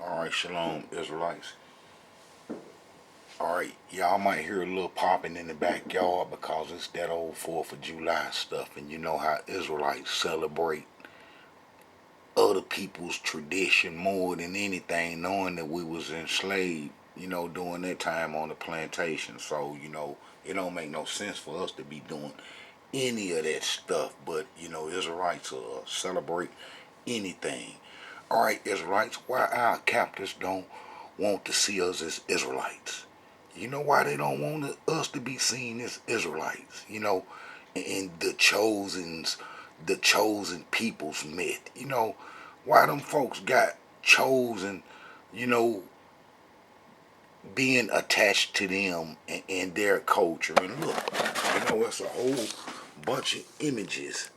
Alright, shalom, Israelites. Alright, y'all might hear a little popping in the backyard because it's that old 4th of July stuff, and you know how Israelites celebrate other people's tradition more than anything, knowing that we was enslaved, during that time on the plantation. So, it don't make no sense for us to be doing any of that stuff, but, Israelites celebrate anything. Alright, Israelites, why our captors don't want to see us as Israelites? You know why they don't want us to be seen as Israelites? And the chosen people's myth. Why them folks got chosen, you know, being attached to them and their culture. And look, it's a whole bunch of images.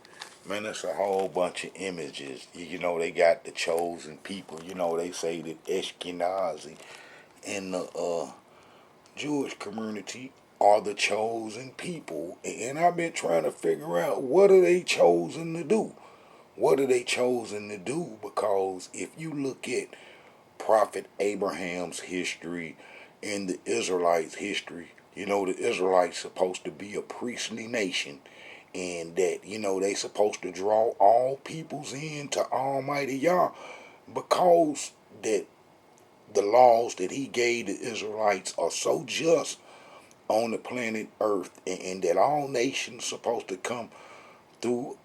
Man, it's a whole bunch of images. They got the chosen people. They say that Ashkenazi and the Jewish community are the chosen people. And I've been trying to figure out, what are they chosen to do? What are they chosen to do? Because if you look at Prophet Abraham's history and the Israelites' history, the Israelites supposed to be a priestly nation, and that, they supposed to draw all peoples into Almighty Yah, because that the laws that he gave the Israelites are so just on the planet Earth, and that all nations supposed to come through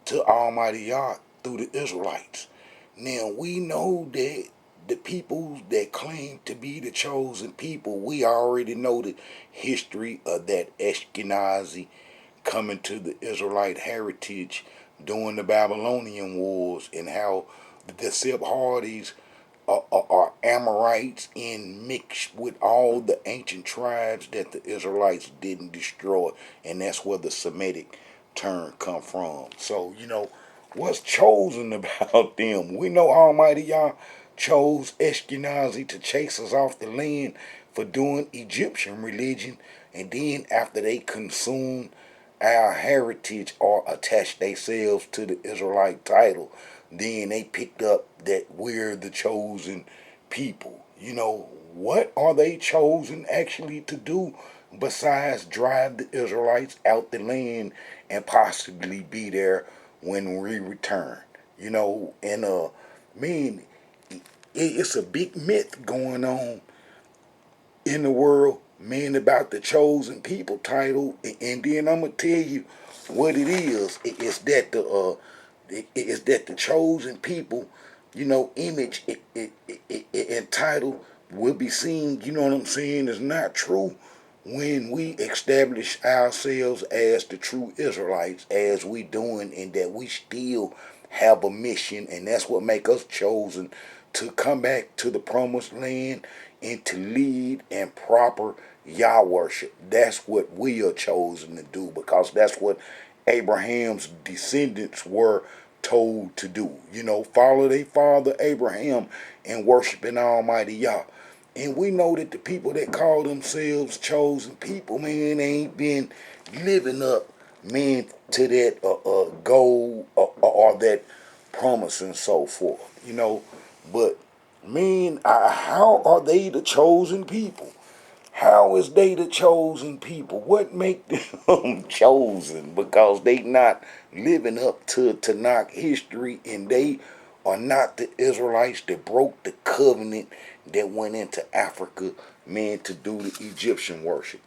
to Almighty Yah through the Israelites. Now we know that the people that claim to be the chosen people, we already know the history of that Ashkenazi coming to the Israelite heritage during the Babylonian wars, and how the Sephardi's are Amorites and mixed with all the ancient tribes that the Israelites didn't destroy, and that's where the Semitic term come from. So, what's chosen about them? We know Almighty Yah chose Ashkenazi to chase us off the land for doing Egyptian religion, and then after they consumed our heritage or attached themselves to the Israelite title, then they picked up that we're the chosen people. What are they chosen actually to do besides drive the Israelites out the land and possibly be there when we return? And mean, it's a big myth going on in the world, man, about the chosen people title, and then I'm gonna tell you what it is. It's that the chosen people, image and title will be seen. You know what I'm saying? Is not true when we establish ourselves as the true Israelites, as we doing, and that we still have a mission, and that's what make us chosen to come back to the promised land and to lead in proper Yah worship. That's what we are chosen to do, because that's what Abraham's descendants were told to do. Follow their father Abraham and worshiping Almighty Yah. And we know that the people that call themselves chosen people, man, ain't been living up, man, to that goal, or that promise and so forth. But man, how are they the chosen people? How is they the chosen people? What make them chosen? Because they not living up to Tanakh history, and they are not the Israelites that broke the covenant that went into Africa, man, to do the Egyptian worship.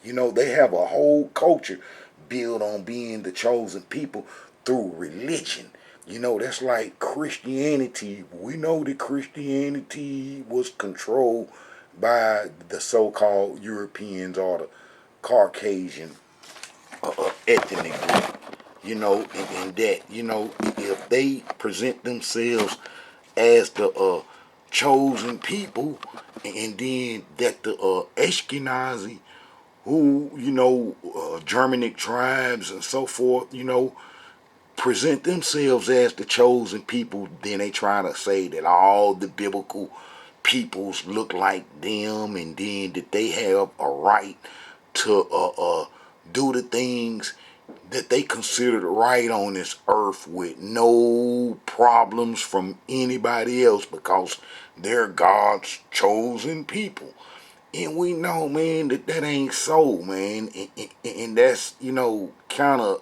They have a whole culture built on being the chosen people through religion. That's like Christianity. We know that Christianity was controlled by the so-called Europeans, or the Caucasian ethnic group. And that, if they present themselves as the chosen people, and then that the Ashkenazi, who, Germanic tribes and so forth, present themselves as the chosen people, then they try to say that all the biblical peoples look like them, and then that they have a right to do the things that they considered right on this earth with no problems from anybody else because they're God's chosen people. And we know, man, that ain't so, man. And that's, kind of,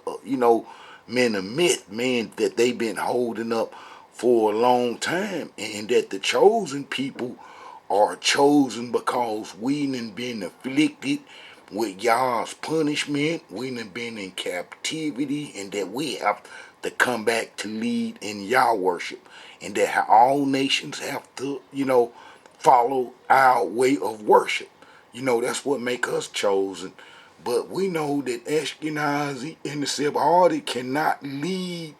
man, a myth, man, that they've been holding up for a long time. And that the chosen people are chosen because we done been afflicted with Yah's punishment. We done been in captivity, and that we have to come back to lead in Yah worship. And that all nations have to, follow our way of worship. That's what make us chosen. But we know that Ashkenazi and the Sephardi cannot lead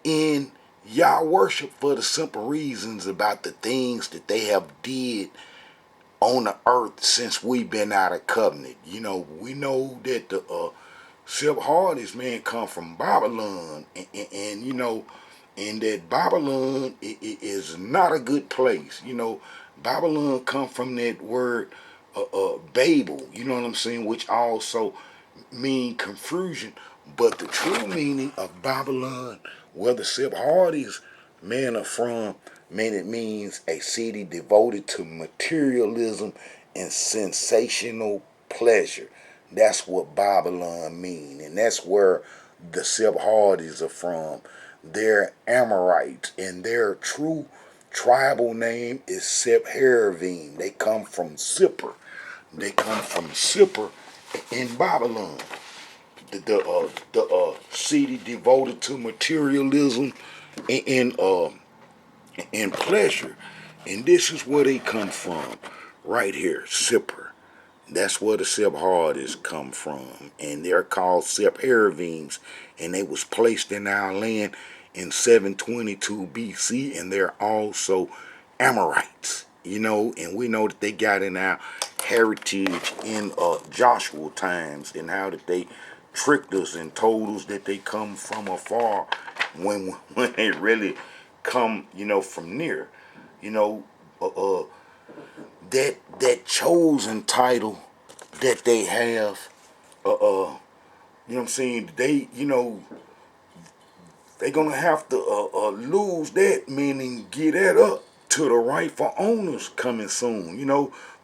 in Yah worship for the simple reasons about the things that they have did on the earth since we've been out of covenant. We know that the Sephardi's, man, come from Babylon, and that Babylon is not a good place. Babylon come from that word Babel, you know what I'm saying, which also mean confusion. But the true meaning of Babylon, where the Sephardi's, man, are from, man, it means a city devoted to materialism and sensational pleasure. That's what Babylon mean, and that's where the Sephardi's are from. They're Amorites, and their true tribal name is Sepharvim. They come from Sippar. They come from Sippar in Babylon. The city devoted to materialism and pleasure. And this is where they come from, right here, Sippar. That's where the Sephardi's come from, and they're called Sepharvims, and they was placed in our land in 722 BC, and they're also Amorites, and we know that they got in our heritage in Joshua times, and how that they tricked us and told us that they come from afar when they really come, from near, you know, uh, uh, that chosen title that they have, you know what I'm saying? They gonna have to lose that, meaning get that up to the rightful owners coming soon.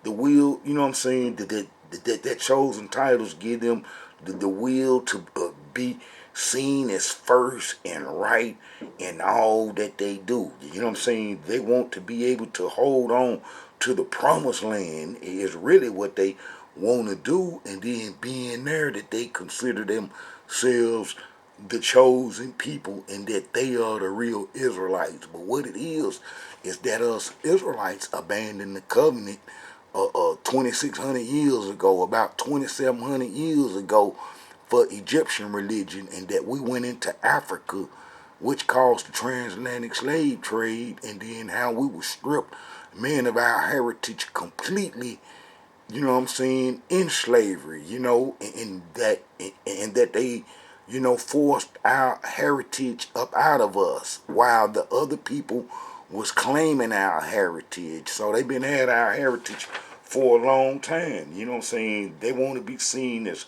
The will, you know what I'm saying? That chosen titles give them the will to be seen as first and right in all that they do. You know what I'm saying? They want to be able to hold on to the promised land is really what they want to do, and then being there that they consider themselves the chosen people and that they are the real Israelites. But what it is that us Israelites abandoned the covenant 2,600 years ago, about 2,700 years ago, for Egyptian religion, and that we went into Africa, which caused the transatlantic slave trade, and then how we were stripped, man, of our heritage completely, you know what I'm saying, in slavery, and that they, forced our heritage up out of us while the other people was claiming our heritage. So they've been had our heritage for a long time. You know what I'm saying? They want to be seen as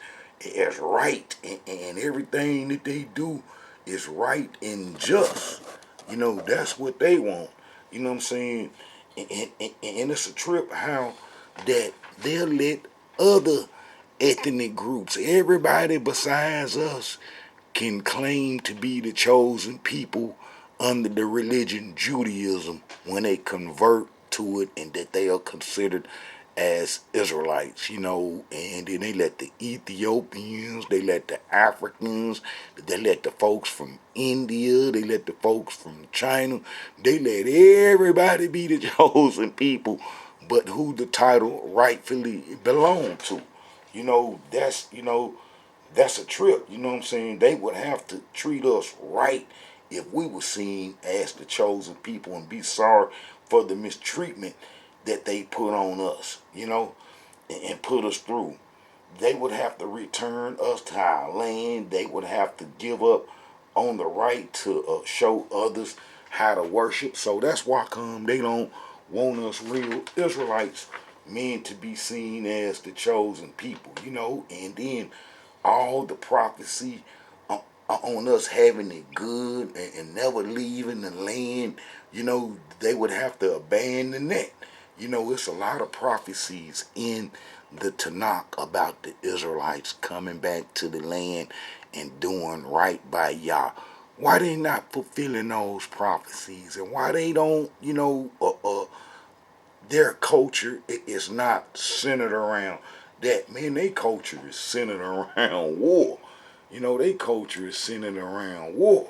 right, and everything that they do is right and just. That's what they want. You know what I'm saying? And it's a trip how that they'll let other ethnic groups, everybody besides us, can claim to be the chosen people under the religion Judaism when they convert to it, and that they are considered as Israelites, and then they let the Ethiopians, they let the Africans, they let the folks from India, they let the folks from China, they let everybody be the chosen people, but who the title rightfully belong to. That's a trip, you know what I'm saying? They would have to treat us right if we were seen as the chosen people, and be sorry for the mistreatment that they put on us, and put us through. They would have to return us to our land. They would have to give up on the right to show others how to worship. So that's why come they don't want us real Israelites, men, to be seen as the chosen people, and then all the prophecy on us having it good and never leaving the land, they would have to abandon that. It's a lot of prophecies in the Tanakh about the Israelites coming back to the land and doing right by Yah. Why they not fulfilling those prophecies, and why they don't, their culture is not centered around that. Man, their culture is centered around war. Their culture is centered around war.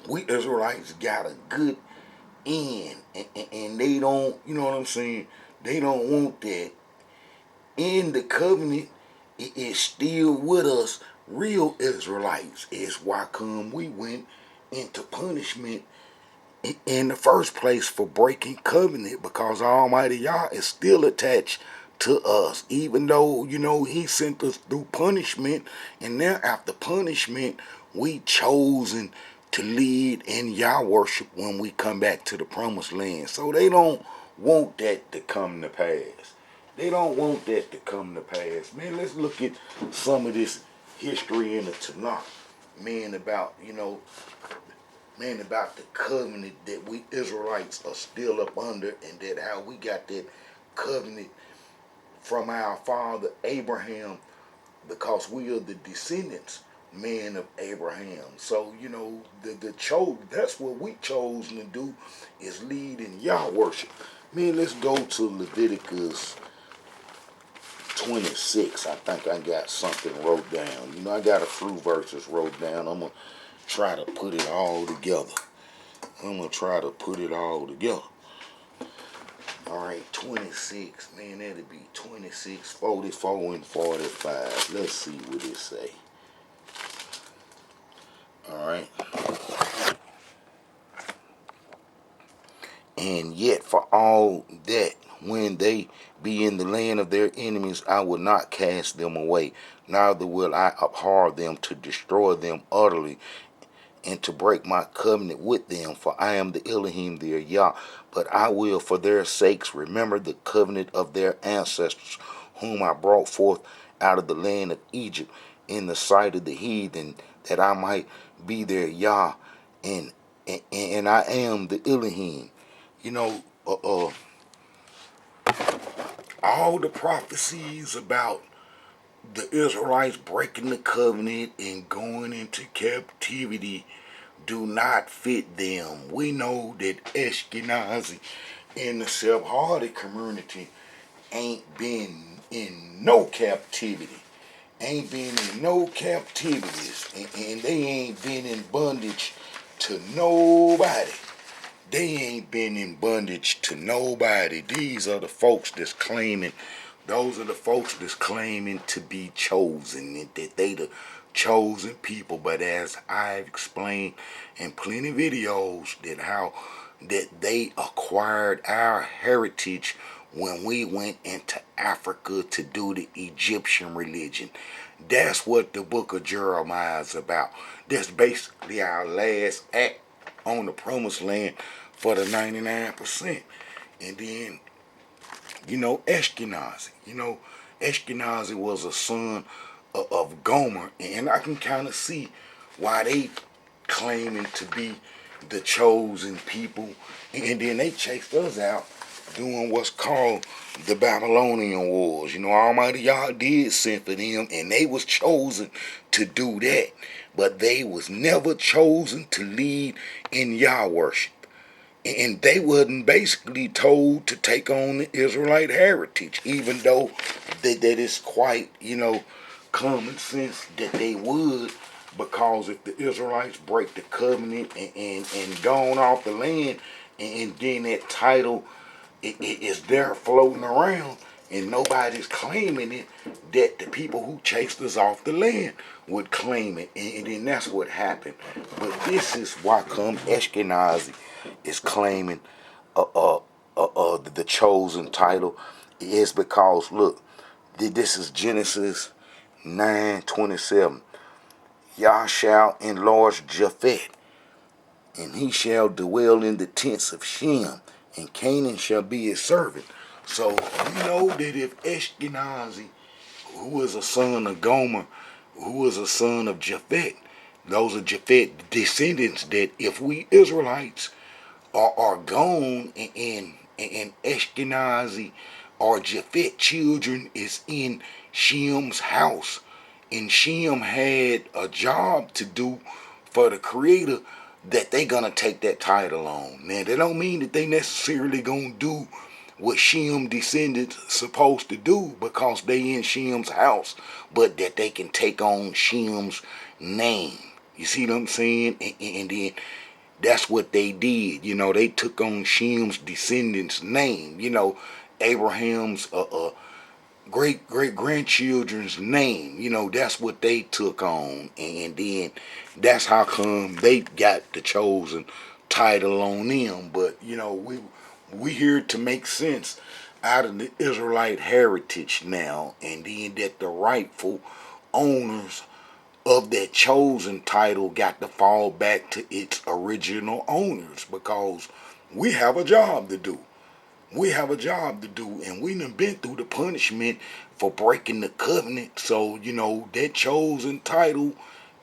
We Israelites got a good end, and they don't, what I'm saying? They don't want that. In the covenant, it is still with us, real Israelites. It's why come we went into punishment in the first place for breaking covenant, because Almighty Yah is still attached to us, even though He sent us through punishment, and now after punishment we chosen to lead in Yah worship when we come back to the promised land. So they don't want that to come to pass. They don't want that to come to pass. Man, let's look at some of this history in the Tanakh, about the covenant that we Israelites are still up under, and that how we got that covenant from our father Abraham, because we are the descendants, of Abraham. So, that's what we chosen to do, is lead in Yah worship. Let's go to Leviticus 26. I think I got something wrote down. I got a few verses wrote down. I'm going to try to put it all together. All right, 26. Man, that'll be 26, 44, and 45. Let's see what it say. All right. And yet for all that, when they be in the land of their enemies, I will not cast them away, neither will I abhor them to destroy them utterly, and to break my covenant with them, for I am the Elohim, their Yah. But I will, for their sakes, remember the covenant of their ancestors, whom I brought forth out of the land of Egypt, in the sight of the heathen, that I might be their Yah, and I am the Elohim. All the prophecies about the Israelites breaking the covenant and going into captivity do not fit them. We know that Ashkenazi in the Sephardic community ain't been in no captivity. Ain't been in no captivities. And they ain't been in bondage to nobody. They ain't been in bondage to nobody. These are the folks that's claiming, those are the folks that's claiming to be chosen, and that they the chosen people. But as I've explained in plenty of videos, that they acquired our heritage when we went into Africa to do the Egyptian religion. That's what the book of Jeremiah is about. That's basically our last act on the promised land for the 99%. And then, Ashkenazi. Ashkenazi was a son of Gomer, and I can kind of see why they claiming to be the chosen people. And then they chased us out doing what's called the Babylonian Wars. Almighty Yah did send for them, and they was chosen to do that. But they was never chosen to lead in Yah worship. And they wasn't basically told to take on the Israelite heritage, even though that is quite, common sense that they would, because if the Israelites break the covenant and gone off the land, and then that title is there floating around and nobody's claiming it, that the people who chased us off the land would claim it, and then that's what happened. But this is why come Ashkenazi is claiming the chosen title, is because, look, this is Genesis 9:27. Yah shall enlarge Japheth, and he shall dwell in the tents of Shem, and Canaan shall be his servant. So you know that if Ashkenazi, who was a son of Gomer, who was a son of Japhet. Those are Japhet descendants that if we Israelites are gone and Ashkenazi or Japhet children is in Shem's house, and Shem had a job to do for the Creator, that they gonna take that title on. Now that don't mean that they necessarily gonna do what Shem descendants supposed to do because they in Shem's house, but that they can take on Shem's name. You see what I'm saying? And then that's what they did. You know, they took on Shem's descendants' name. You know, Abraham's great grandchildren's name. You know, that's what they took on, and then that's how come they got the chosen title on them. But you know, we here to make sense out of the Israelite heritage now, and then that the rightful owners of that chosen title got to fall back to its original owners, because we have a job to do. We have a job to do, and we done been through the punishment for breaking the covenant. So, you know, that chosen title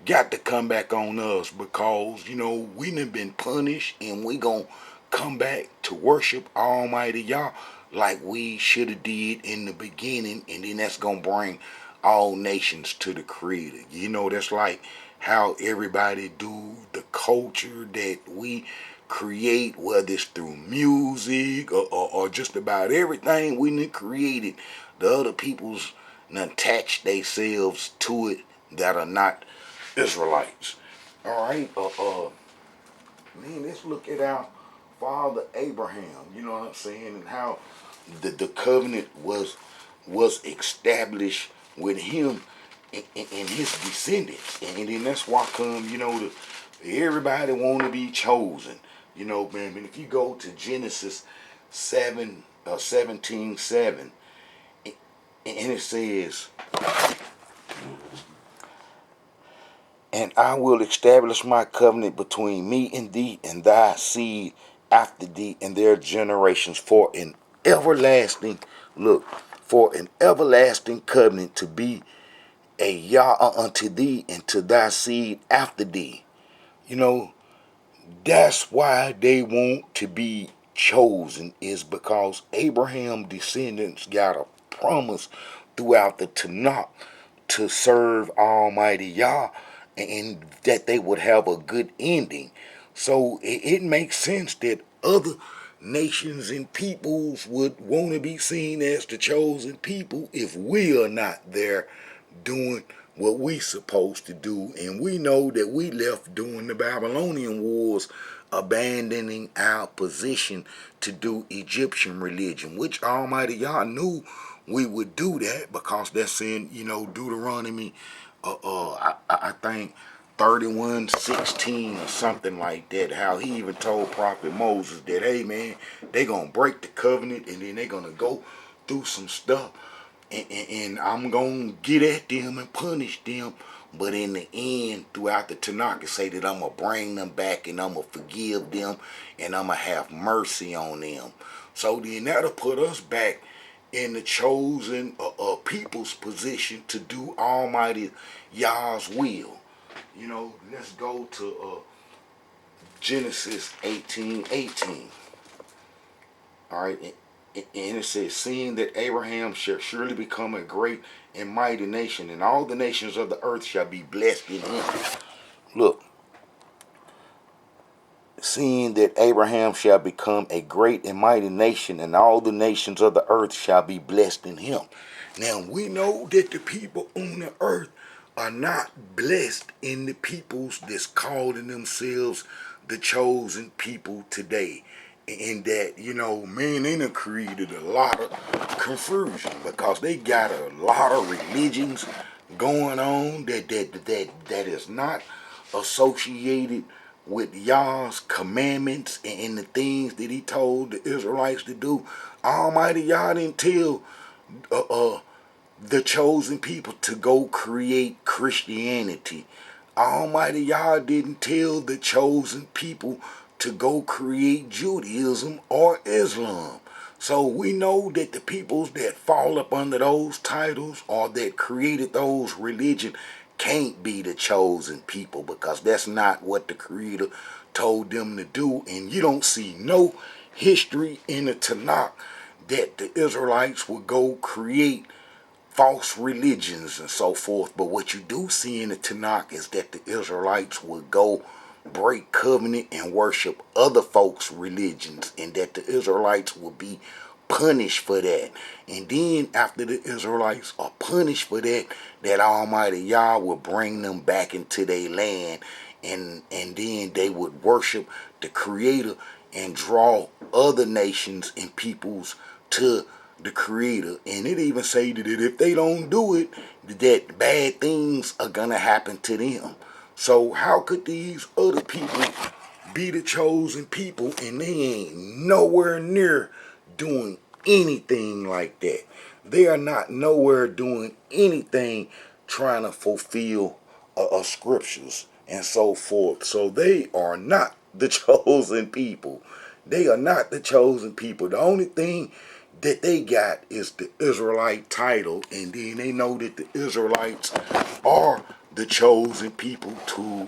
got to come back on us, because, you know, we done been punished, and we gonna come back to worship Almighty Yah like we should have did in the beginning, and then that's gonna bring all nations to the Creator. You know, that's like how everybody do the culture that we create, whether it's through music or just about everything we done created. The other people's done attached themselves to it that are not Israelites. All right, man, let's look at our father Abraham. You know what I'm saying, and how the covenant was established with him and his descendants, and then that's why come, you know, everybody want to be chosen. You know, man, if you go to Genesis 17:7, and it says, "And I will establish my covenant between me and thee and thy seed after thee and their generations for an everlasting," look, "for an everlasting covenant to be a Yah unto thee and to thy seed after thee." You know, that's why they want to be chosen, is because Abraham's descendants got a promise throughout the Tanakh to serve Almighty Yah, and that they would have a good ending. So it makes sense that other nations and peoples would want to be seen as the chosen people if we are not there doing what we supposed to do. And we know that we left during the Babylonian wars, abandoning our position to do Egyptian religion, which Almighty Yah knew we would do that, because that's in, you know, Deuteronomy, I think 31:16 or something like that. How he even told Prophet Moses that, hey man, they gonna break the covenant, and then they gonna go through some stuff, and I'm gonna get at them and punish them. But in the end, throughout the Tanakh, it say that I'm gonna bring them back, and I'm gonna forgive them, and I'm gonna have mercy on them. So then that'll put us back in the chosen people's position to do Almighty Yah's will. You know, let's go to Genesis 18:18. All right, and it says, "Seeing that Abraham shall surely become a great and mighty nation, and all the nations of the earth shall be blessed in him." Look, seeing that Abraham shall become a great and mighty nation, and all the nations of the earth shall be blessed in him. Now, we know that the people on the earth are not blessed in the peoples that's calling themselves the chosen people today. And that, you know, man, they done created a lot of confusion, because they got a lot of religions going on that is not associated with Yah's commandments and the things that he told the Israelites to do. Almighty Yah didn't tell the chosen people to go create Christianity. Almighty Yah didn't tell the chosen people to go create Judaism or Islam. So we know that the peoples that fall up under those titles or that created those religion can't be the chosen people, because that's not what the Creator told them to do. And you don't see no history in the Tanakh that the Israelites would go create false religions and so forth. But what you do see in the Tanakh is that the Israelites would go break covenant and worship other folks' religions, and that the Israelites will be punished for that. And then after the Israelites are punished for that, that Almighty Yah will bring them back into their land, and then they would worship the Creator and draw other nations and peoples to the Creator. And it even say that if they don't do it, that bad things are gonna happen to them. So how could these other people be the chosen people and they ain't nowhere near doing anything like that? They are not nowhere doing anything trying to fulfill scriptures and so forth. So they are not the chosen people. They are not the chosen people. The only thing that they got is the Israelite title, and then they know that the Israelites are the chosen people to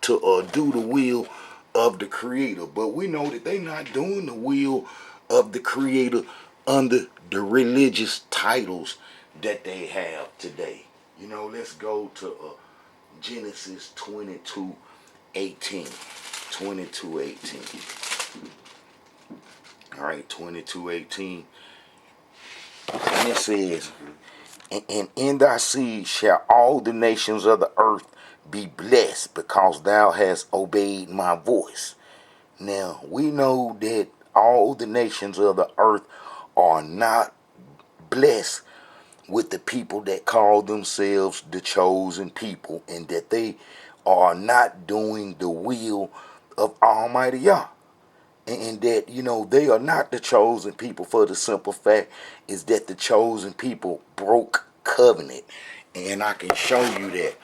do the will of the Creator. But we know that they not doing the will of the Creator under the religious titles that they have today. You know, let's go to Genesis 22:18. 22:18. All right, 22:18. And it says, and in thy seed shall all the nations of the earth be blessed, because thou hast obeyed my voice. Now, we know that all the nations of the earth are not blessed with the people that call themselves the chosen people, and that they are not doing the will of Almighty Yah. And that, you know, they are not the chosen people, for the simple fact is that the chosen people broke covenant. And I can show you that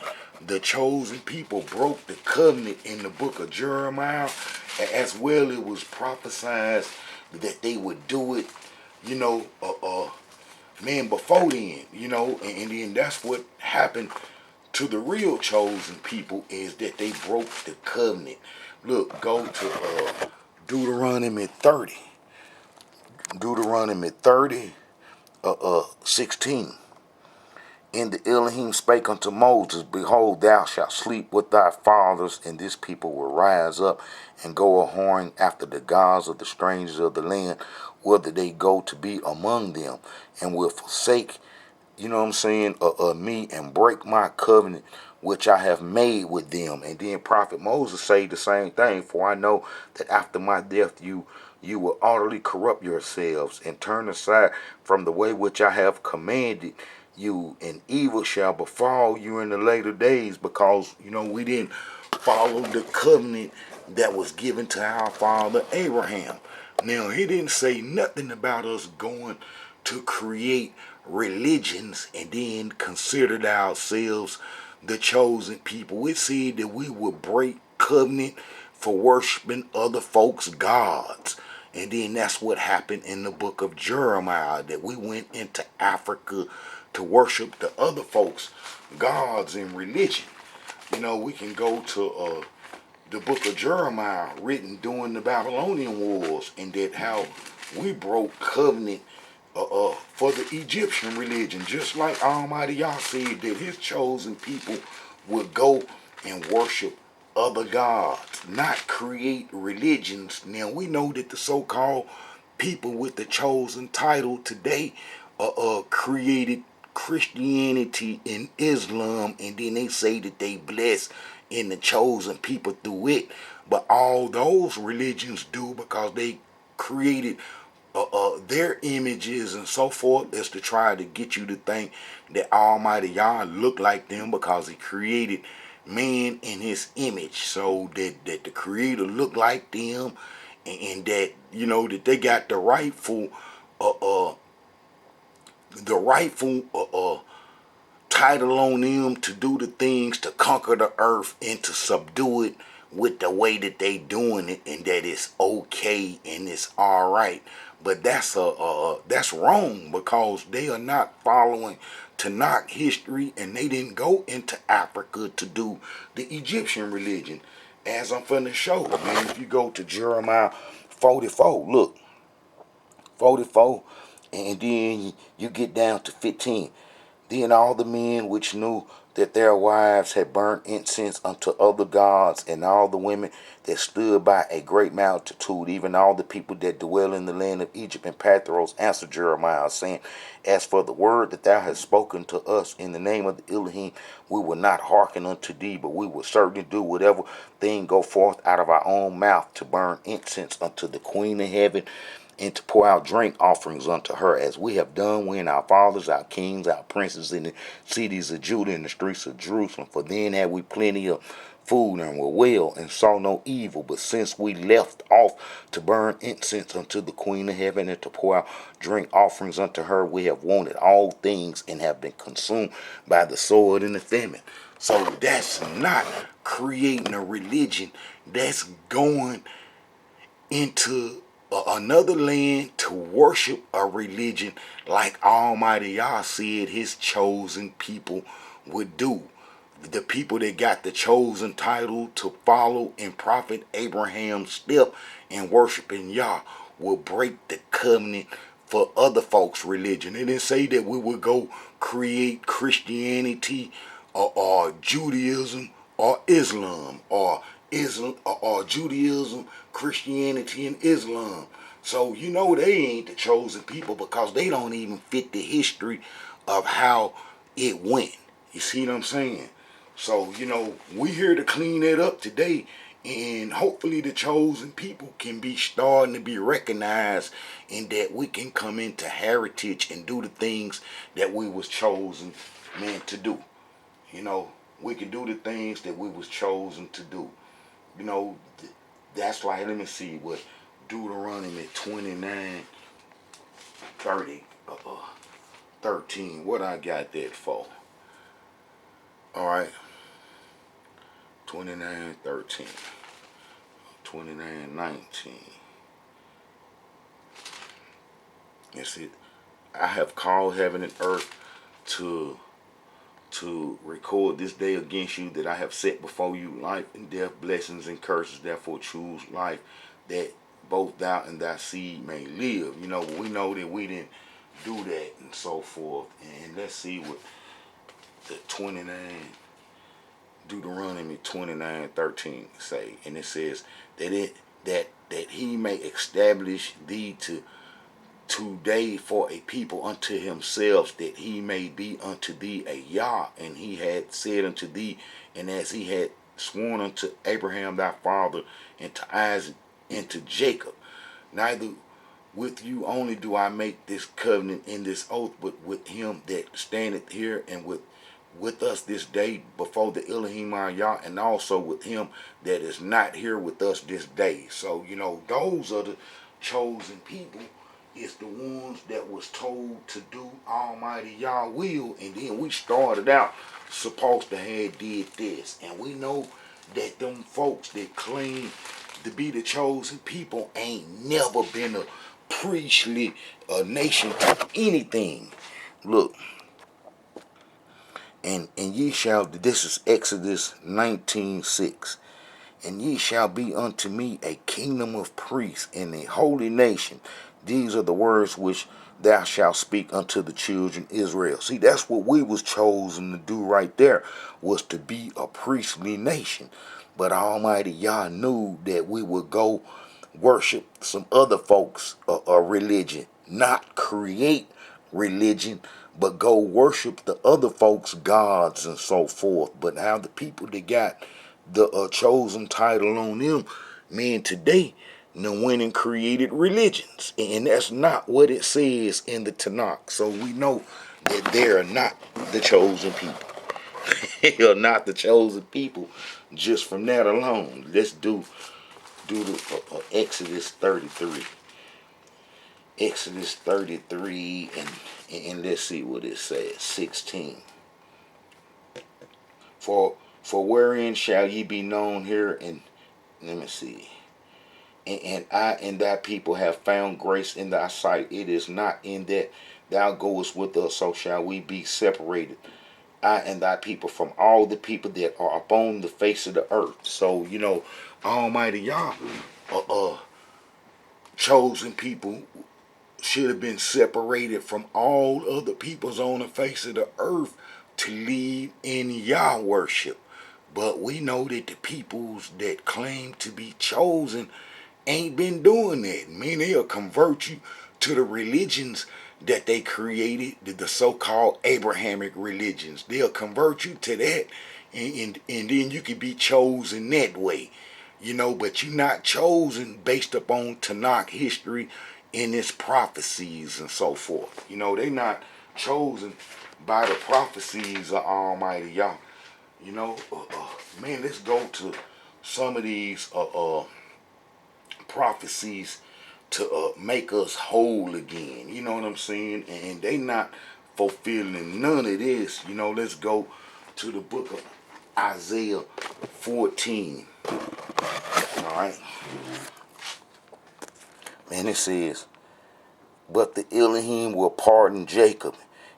the chosen people broke the covenant in the book of Jeremiah. As well, it was prophesied that they would do it, you know, man, before then, you know. And then that's what happened to the real chosen people, is that they broke the covenant. Look, go to Deuteronomy 30. Deuteronomy 30, 16. And the Elohim spake unto Moses, behold, thou shalt sleep with thy fathers, and this people will rise up and go a-whoring after the gods of the strangers of the land, whether they go to be among them, and will forsake, you know what I'm saying, me, and break my covenant which I have made with them. And then Prophet Moses say the same thing, for I know that after my death you will utterly corrupt yourselves, and turn aside from the way which I have commanded you, and evil shall befall you in the later days, because, you know, we didn't follow the covenant that was given to our father Abraham. Now, he didn't say nothing about us going to create religions and then considered ourselves the chosen people. It said that we would break covenant for worshiping other folks' gods. And then that's what happened in the book of Jeremiah, that we went into Africa to worship the other folks' gods and religion. You know, we can go to the book of Jeremiah, written during the Babylonian wars, and that how we broke covenant for the Egyptian religion, just like Almighty Yah said that his chosen people would go and worship other gods, not create religions. Now, we know that the so-called people with the chosen title today created Christianity and Islam, and then they say that they bless in the chosen people through it. But all those religions do, because they created their images and so forth, is to try to get you to think that Almighty Yah look like them, because he created man in his image, so that the Creator look like them, and that, you know, that they got the rightful title on them to do the things, to conquer the earth and to subdue it with the way that they doing it, and that it's okay and it's all right. But that's that's wrong, because they are not following Tanakh history, and they didn't go into Africa to do the Egyptian religion. As I'm finna show, man, if you go to Jeremiah 44, look, 44, and then you get down to 15. Then all the men which knew that their wives had burnt incense unto other gods, and all the women that stood by a great multitude, even all the people that dwell in the land of Egypt and Pathros, answered Jeremiah, saying, As for the word that thou hast spoken to us in the name of the Elohim, we will not hearken unto thee, but we will certainly do whatever thing go forth out of our own mouth, to burn incense unto the Queen of heaven, and to pour out drink offerings unto her, as we have done when our fathers, our kings, our princes in the cities of Judah and the streets of Jerusalem. For then had we plenty of food, and were well, and saw no evil. But since we left off to burn incense unto the Queen of heaven, and to pour out drink offerings unto her, we have wanted all things, and have been consumed by the sword and the famine. So that's not creating a religion. That's going into another land to worship a religion like Almighty Yah said his chosen people would do. The people that got the chosen title to follow in Prophet Abraham's step in worshiping Yah will break the covenant for other folks' religion. It didn't say that we would go create Christianity or Judaism or Islam or Judaism, Christianity, and Islam. So you know they ain't the chosen people, because they don't even fit the history of how it went. You see what I'm saying? So, we here to clean it up today, and hopefully the chosen people can be starting to be recognized, and that we can come into heritage and do the things that we was chosen meant to do. We can do the things that we was chosen to do. That's like, let me see what Deuteronomy 29, 30, 13. What I got that for? All right. 29, 13. 29, 19. That's it. I have called heaven and earth to record this day against you, that I have set before you life and death, blessings and curses. Therefore choose life, that both thou and thy seed may live. We know that we didn't do that, and so forth. And let's see what the Deuteronomy 29:13 say. And it says that he may establish thee today for a people unto himself, that he may be unto thee a Yah. And he had said unto thee, and as he had sworn unto Abraham thy father, and to Isaac, and to Jacob, neither with you only do I make this covenant in this oath, but with him that standeth here, and with us this day before the Elohim our Yah, and also with him that is not here with us this day. So, those are the chosen people. It's the ones that was told to do Almighty Yah will, and then we started out supposed to have did this. And we know that them folks that claim to be the chosen people ain't never been a priestly nation to anything. Look, and ye shall, this is Exodus 19:6. And ye shall be unto me a kingdom of priests and a holy nation. These are the words which thou shalt speak unto the children of Israel. See, that's what we was chosen to do right there, was to be a priestly nation. But Almighty Yah knew that we would go worship some other folks' religion, not create religion, but go worship the other folks' gods and so forth. But how the people that got the chosen title on them, man, today done went and created religions, and that's not what it says in the Tanakh. So we know that they are not the chosen people. They are not the chosen people just from that alone. Let's do the Exodus 33. Exodus 33, and let's see what it says. 16. For wherein shall ye be known here, and let me see. And I and thy people have found grace in thy sight. It is not in that thou goest with us, so shall we be separated, I and thy people, from all the people that are upon the face of the earth. So, Almighty Yah, chosen people should have been separated from all other peoples on the face of the earth to lead in Yah worship. But we know that the peoples that claim to be chosen ain't been doing that. I mean, they'll convert you to the religions that they created, the so-called Abrahamic religions. They'll convert you to that, and then you can be chosen that way. But you're not chosen based upon Tanakh history and its prophecies and so forth. They're not chosen by the prophecies of Almighty Yah. Man, let's go to some of these prophecies to make us whole again. You know what I'm saying? And they not fulfilling none of this. Let's go to the book of Isaiah 14. Alright. Man, it says, but the Elohim will pardon Jacob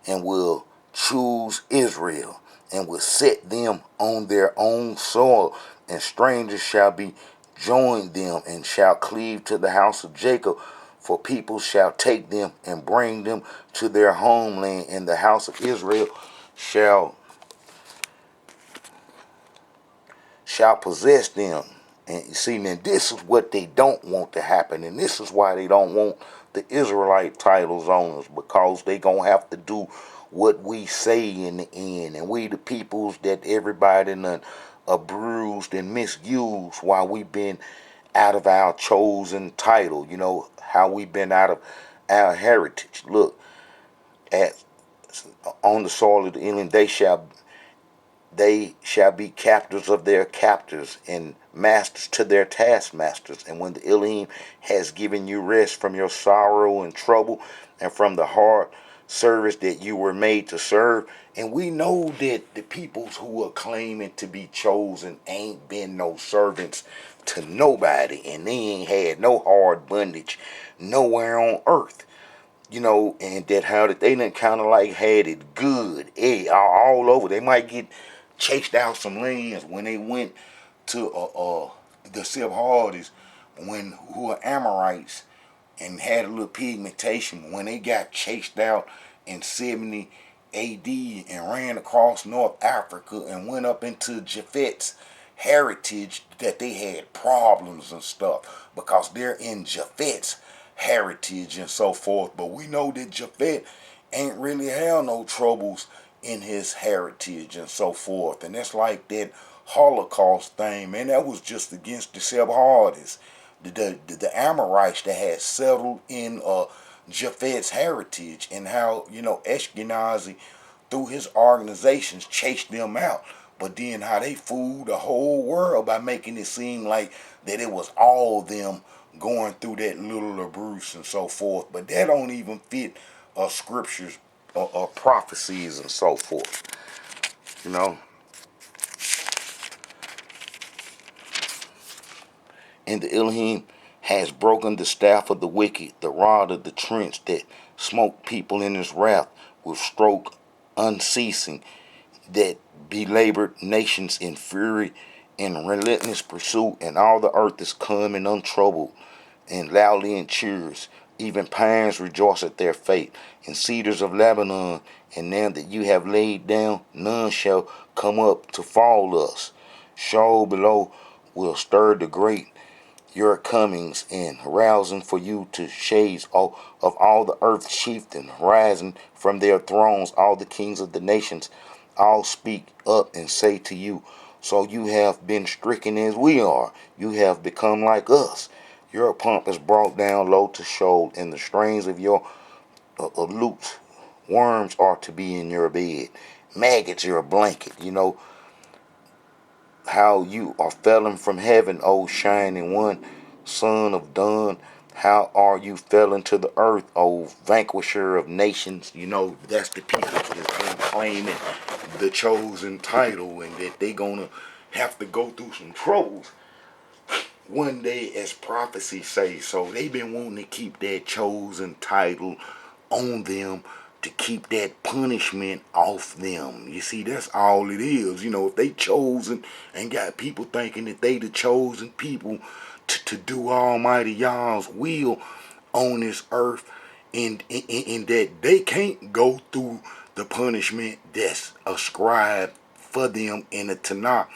and will choose Israel and will set them on their own soil, and strangers shall be joined them and shall cleave to the house of Jacob, for people shall take them and bring them to their homeland, and the house of Israel shall possess them. And you see, man, this is what they don't want to happen, and this is why they don't want the Israelite titles on us, because they gonna have to do what we say in the end, and we the peoples that everybody done abused and misused while we've been out of our chosen title. How we've been out of our heritage. Look, at on the soil of the inland they shall be captors of their captors, and masters to their taskmasters. And when the Elohim has given you rest from your sorrow and trouble, and from the hard service that you were made to serve. And we know that the peoples who are claiming to be chosen ain't been no servants to nobody, and they ain't had no hard bondage nowhere on earth. And that how that they done kind of like had it good, all over. They might get chased out some lands when they went to the Sibhards, who are Amorites and had a little pigmentation. When they got chased out in 70 AD and ran across North Africa and went up into Japhet's heritage, that they had problems and stuff because they're in Japhet's heritage and so forth. But we know that Japhet ain't really had no troubles in his heritage and so forth. And that's like that Holocaust thing, man. That was just against the Sephardists, the Amorites that had settled in Japhet's heritage, and how Ashkenazi through his organizations chased them out. But then how they fooled the whole world by making it seem like that it was all them going through that little abuse and so forth. But that don't even fit scriptures or prophecies and so forth. And the Elohim has broken the staff of the wicked, the rod of the trench that smote people in his wrath with stroke unceasing, that belabored nations in fury and relentless pursuit, and all the earth is calm and untroubled, and loudly in cheers. Even pines rejoice at their fate, and cedars of Lebanon, and now that you have laid down, none shall come up to fall us. Sheol below will stir the great your comings, and rousing for you to shades of all the earth's chieftain, rising from their thrones all the kings of the nations, all speak up and say to you, so you have been stricken as we are, you have become like us. Your pomp is brought down low to Sheol, and the strings of your lutes, worms are to be in your bed, maggots your blanket. How you are fallen from heaven, O shining one, son of dawn. How are you fallen to the earth, O vanquisher of nations? That's the people that's been claiming the chosen title, and that they gonna have to go through some troubles one day, as prophecy say, so they've been wanting to keep that chosen title on them, to keep that punishment off them. You see, that's all it is. If they chosen and got people thinking that they the chosen people to do Almighty Yah's will on this earth, and that they can't go through the punishment that's ascribed for them in the Tanakh,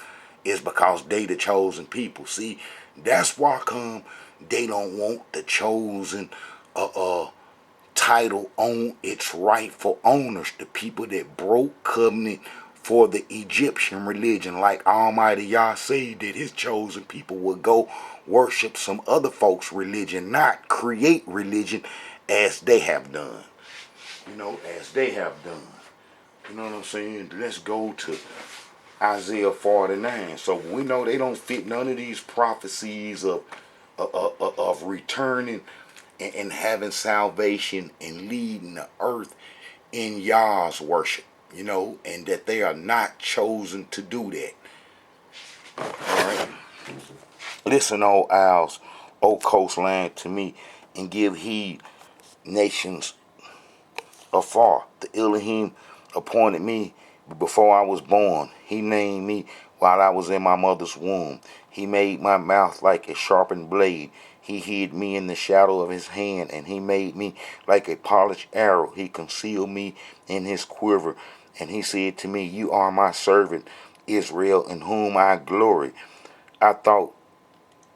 is because they the chosen people. See, that's why come they don't want the chosen title on its rightful owners, the people that broke covenant for the Egyptian religion. Like Almighty Yah said that his chosen people would go worship some other folks' religion, not create religion as they have done. As they have done. You know what I'm saying? Let's go to Isaiah 49. So we know they don't fit none of these prophecies of returning and having salvation and leading the earth in Yah's worship, and that they are not chosen to do that. Alright? Listen, O isles, O coastland, to me, and give heed, nations afar. The Elohim appointed me before I was born. He named me while I was in my mother's womb. He made my mouth like a sharpened blade. He hid me in the shadow of his hand, and he made me like a polished arrow. He concealed me in his quiver, and he said to me, You are my servant, Israel, in whom I glory. I thought,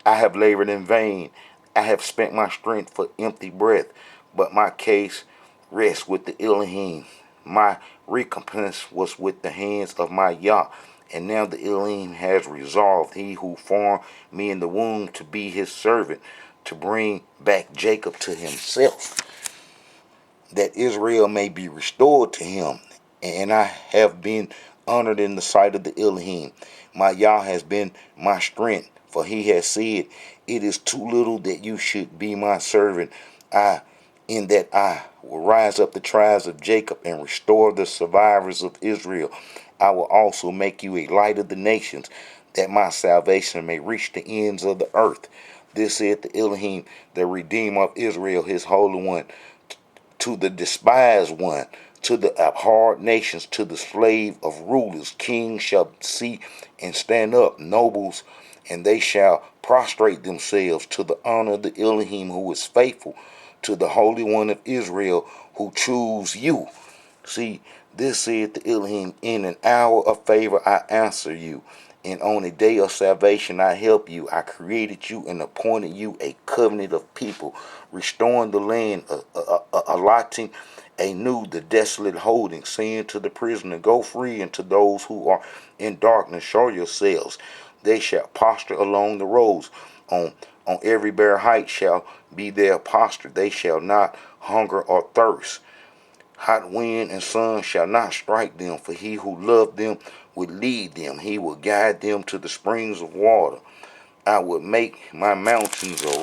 I have labored in vain. I have spent my strength for empty breath, but my case rests with the Elohim. My recompense was with the hands of my Yah. And now the Elohim has resolved, he who formed me in the womb, to be his servant, to bring back Jacob to himself, that Israel may be restored to him. And I have been honored in the sight of the Elohim. My Yah has been my strength, for he has said, It is too little that you should be my servant. In that I will rise up the tribes of Jacob and restore the survivors of Israel. I will also make you a light of the nations, that my salvation may reach the ends of the earth. This said the Elohim, the Redeemer of Israel, his Holy One, to the despised one, to the abhorred nations, to the slave of rulers. Kings shall see and stand up, nobles, and they shall prostrate themselves to the honor of the Elohim, who is faithful, to the Holy One of Israel, who choose you. See, this said the Elohim, in an hour of favor I answer you, and on a day of salvation I help you. I created you and appointed you a covenant of people, restoring the land, allotting anew the desolate holding, saying to the prisoner, Go free, and to those who are in darkness, show yourselves. They shall posture along the roads. On every bare height shall be their posture. They shall not hunger or thirst. Hot wind and sun shall not strike them, for he who loved them would lead them. He will guide them to the springs of water. I will make my mountains a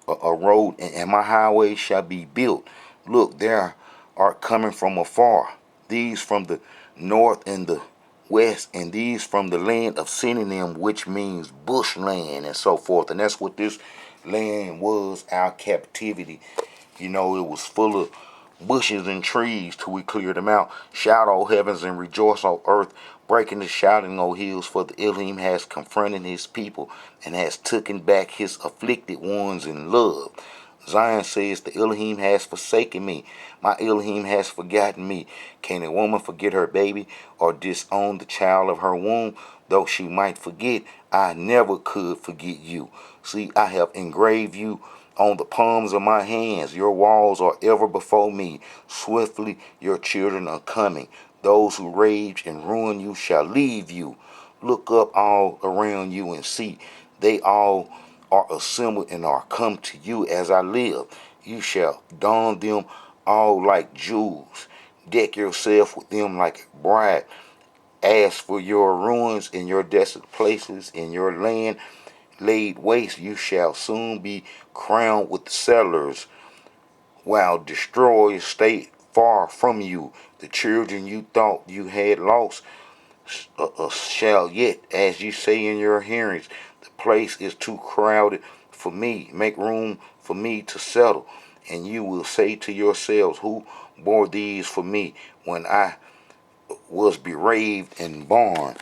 road, and my highways shall be built. Look, there are coming from afar, these from the north and the west, and these from the land of synonym, which means bushland and so forth. And that's what this land was, our captivity. It was full of bushes and trees till we cleared them out. Shout, O heavens, and rejoice, O earth. Breaking the shouting, O hills, for the Elohim has confronted his people and has taken back his afflicted ones in love. Zion says, the Elohim has forsaken me. My Elohim has forgotten me. Can a woman forget her baby or disown the child of her womb? Though she might forget, I never could forget you. See, I have engraved you on the palms of my hands. Your walls are ever before me. Swiftly your children are coming. Those who rage and ruin you shall leave you. Look up all around you and see. They all are assembled and are come to you as I live. You shall don them all like jewels. Deck yourself with them like a bride. As for your ruins in your desolate places, in your land laid waste, you shall soon be crowned with settlers, while destroyers stay far from you. The children you thought you had lost shall yet, as you say in your hearings, the place is too crowded for me. Make room for me to settle. And you will say to yourselves, who bore these for me when I was bereaved and born,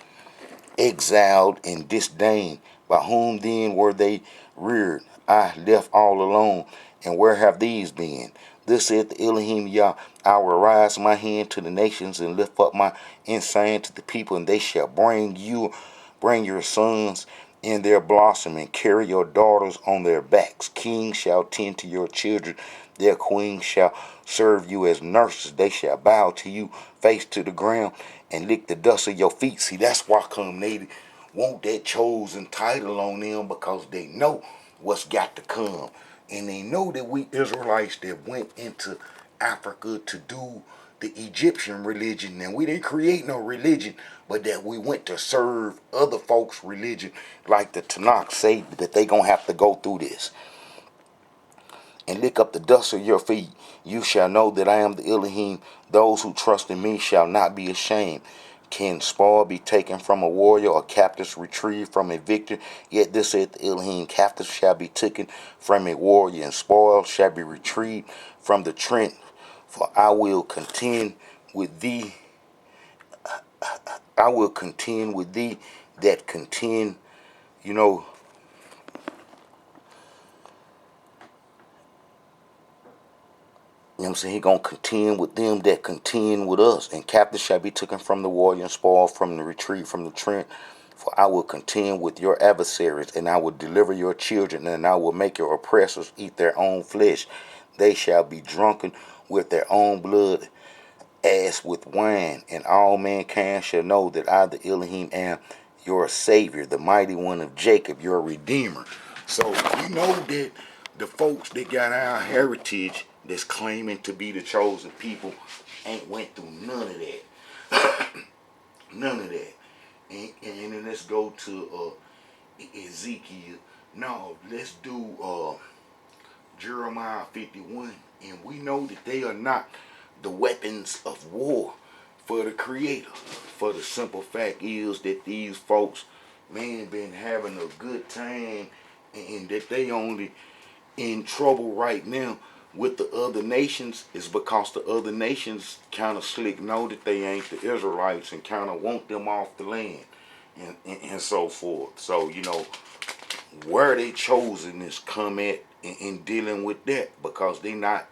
exiled and disdained? By whom then were they reared? I left all alone, and where have these been? Thus saith the Elohim Yah, I will rise my hand to the nations and lift up my ensign to the people, and they shall bring your sons in their blossom, and carry your daughters on their backs. Kings shall tend to your children, their queens shall serve you as nurses. They shall bow to you face to the ground and lick the dust of your feet. See, that's why come they want that chosen title on them, because they know what's got to come. And they know that we Israelites that went into Africa to do the Egyptian religion, and we didn't create no religion, but that we went to serve other folks' religion, like the Tanakh say that they gonna have to go through this and lick up the dust of your feet. You shall know that I am the Elohim. Those who trust in me shall not be ashamed. Can spoil be taken from a warrior, or captives retrieved from a victor? Yet this saith the Elohim, captives shall be taken from a warrior, and spoil shall be retrieved from the Trent. For I will contend with thee. I will contend with thee that contend, you know, You know what I'm saying? He gonna contend with them that contend with us. And captives shall be taken from the warrior, and spoiled from the retreat from the Trent. For I will contend with your adversaries, and I will deliver your children, and I will make your oppressors eat their own flesh. They shall be drunken with their own blood as with wine, and all mankind shall know that I, the Elohim, am your Savior, the mighty one of Jacob, your Redeemer. So you know that the folks that got our heritage that's claiming to be the chosen people ain't went through none of that. None of that. And then let's go to Ezekiel. No, let's do Jeremiah 51. And we know that they are not the weapons of war for the Creator. For the simple fact is that these folks, man, been having a good time, and that they only in trouble right now with the other nations is because the other nations kind of slick know that they ain't the Israelites and kind of want them off the land, and so forth. So, you know, where they chosen is come at in dealing with that, because they not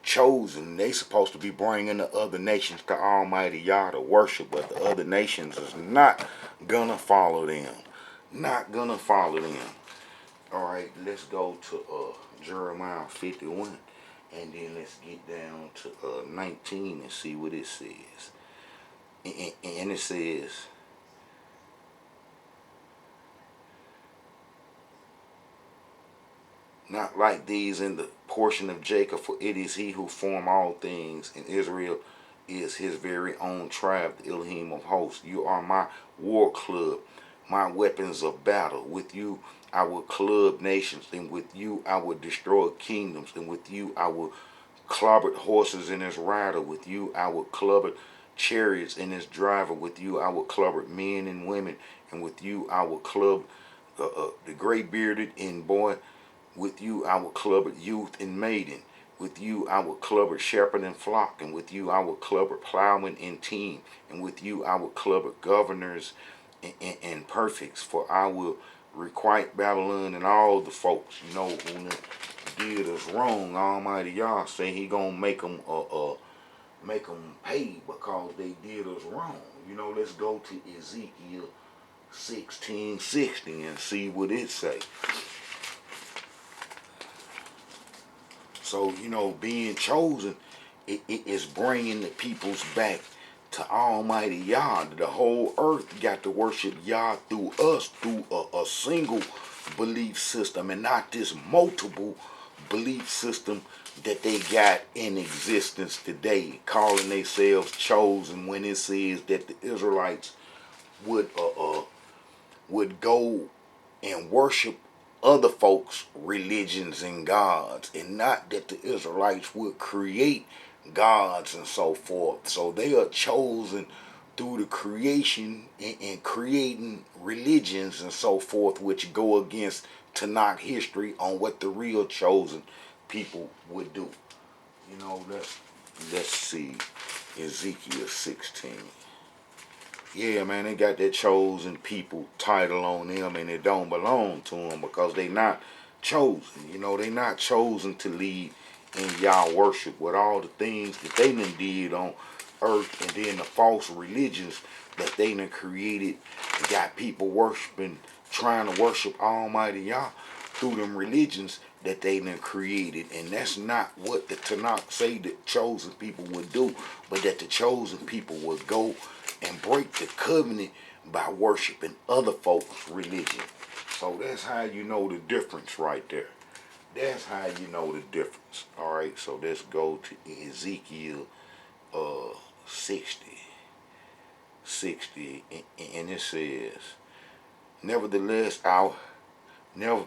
chosen. They supposed to be bringing the other nations to Almighty Yah to worship, but the other nations is not gonna follow them. Not gonna follow them. All right, let's go to Jeremiah 51, and then let's get down to 19 and see what it says. And it says, not like these in the portion of Jacob, for it is he who formed all things, and Israel is his very own tribe, the Elohim of hosts. You are my war club, my weapons of battle. With you I will club nations, and with you I will destroy kingdoms, and with you I will clobber horses and his rider. With you I will club chariots and his driver. With you I will club men and women, and with you I will club the gray bearded and boy. With you I will clubber youth and maiden. With you I will clubber shepherd and flock. And with you I will clubber plowman and team. And with you I will clubber governors and perfects. For I will requite Babylon and all the folks, you know, who did us wrong. Almighty Yah say he gonna make them pay because they did us wrong. You know, let's go to Ezekiel 16:60 and see what it say. So, you know, being chosen, it is bringing the peoples back to Almighty Yah. The whole earth got to worship Yah through us, through a single belief system, and not this multiple belief system that they got in existence today, calling themselves chosen, when it says that the Israelites would go and worship other folks' religions and gods, and not that the Israelites would create gods and so forth. So they are chosen through the creation and creating religions and so forth, which go against Tanakh history on what the real chosen people would do. You know, let's see, Ezekiel 16. Yeah, man, they got that chosen people title on them, and it don't belong to them because they not chosen. You know, they not chosen to lead in y'all worship with all the things that they done did on earth, and then the false religions that they done created and got people worshiping, trying to worship Almighty Yah through them religions that they done created. And that's not what the Tanakh say that chosen people would do, but that the chosen people would go and break the covenant by worshiping other folks' religion. So that's how you know the difference right there. That's how you know the difference. Alright, so let's go to Ezekiel 60. And it says, Nevertheless, never,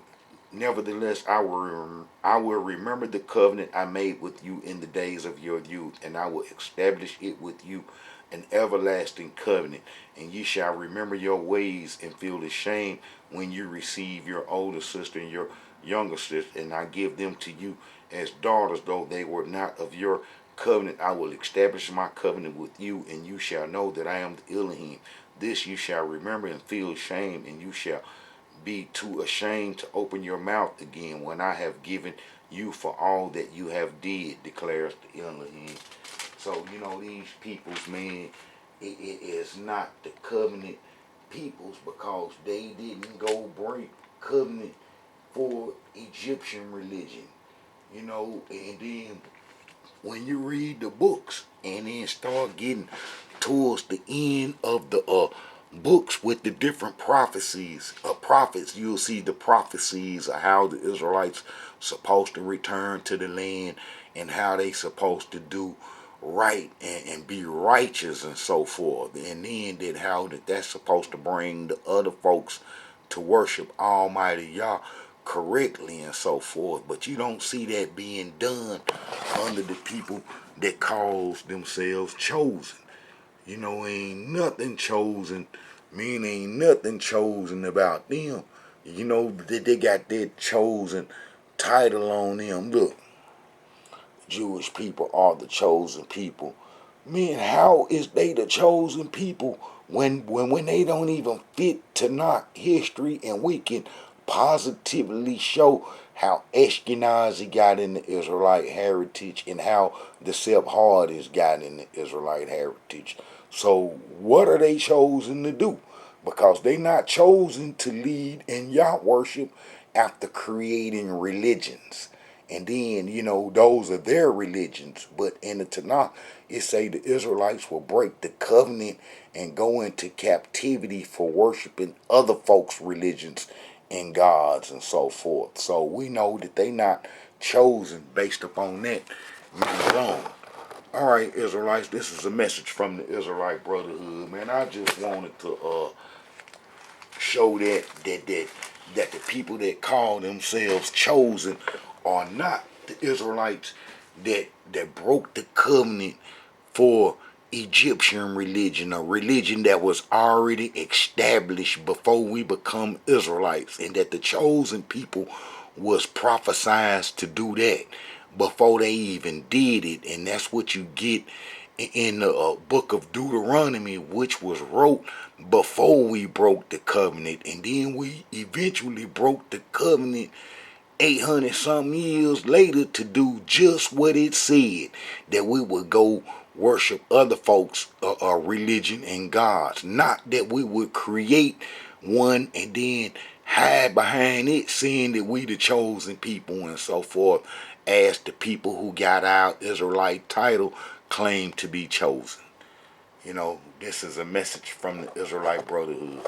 Nevertheless, I will remember the covenant I made with you in the days of your youth, and I will establish it with you an everlasting covenant. And ye shall remember your ways and feel ashamed when you receive your older sister and your younger sister, and I give them to you as daughters, though they were not of your covenant. I will establish my covenant with you, and you shall know that I am the Elohim. This you shall remember and feel ashamed, and you shall be too ashamed to open your mouth again when I have given you for all that you have did, declares the Elohim. So, you know, these peoples, man, it is not the covenant peoples because they didn't go break covenant for Egyptian religion. You know, and then when you read the books and then start getting towards the end of the books with the different prophecies of prophets, you'll see the prophecies of how the Israelites supposed to return to the land and how they supposed to do right and be righteous and so forth. And then that how that's supposed to bring the other folks to worship Almighty Yah correctly and so forth. But you don't see that being done under the people that calls themselves chosen. You know, ain't nothing chosen. Ain't nothing chosen about them. You know, they got that chosen title on them. Look, Jewish people are the chosen people. Man, how is they the chosen people when they don't even fit Tanakh history, and we can positively show how Ashkenazi got in the Israelite heritage and how the Sephardists got in the Israelite heritage. So what are they chosen to do? Because they not chosen to lead in Yah worship after creating religions. And then, you know, those are their religions. But in the Tanakh, it say the Israelites will break the covenant and go into captivity for worshiping other folks' religions and gods and so forth. So we know that they not chosen based upon that alone. All right, Israelites, this is a message from the Israelite Brotherhood, man. I just wanted to show that the people that call themselves chosen are not the Israelites that broke the covenant for Egyptian religion, a religion that was already established before we become Israelites, and that the chosen people was prophesied to do that before they even did it. And that's what you get in the book of Deuteronomy, which was wrote before we broke the covenant, and then we eventually broke the covenant 800 some years later to do just what it said, that we would go worship other folks' religion and gods. Not that we would create one and then hide behind it saying that we the chosen people and so forth, as the people who got our Israelite title claim to be chosen. You know, this is a message from the Israelite Brotherhood.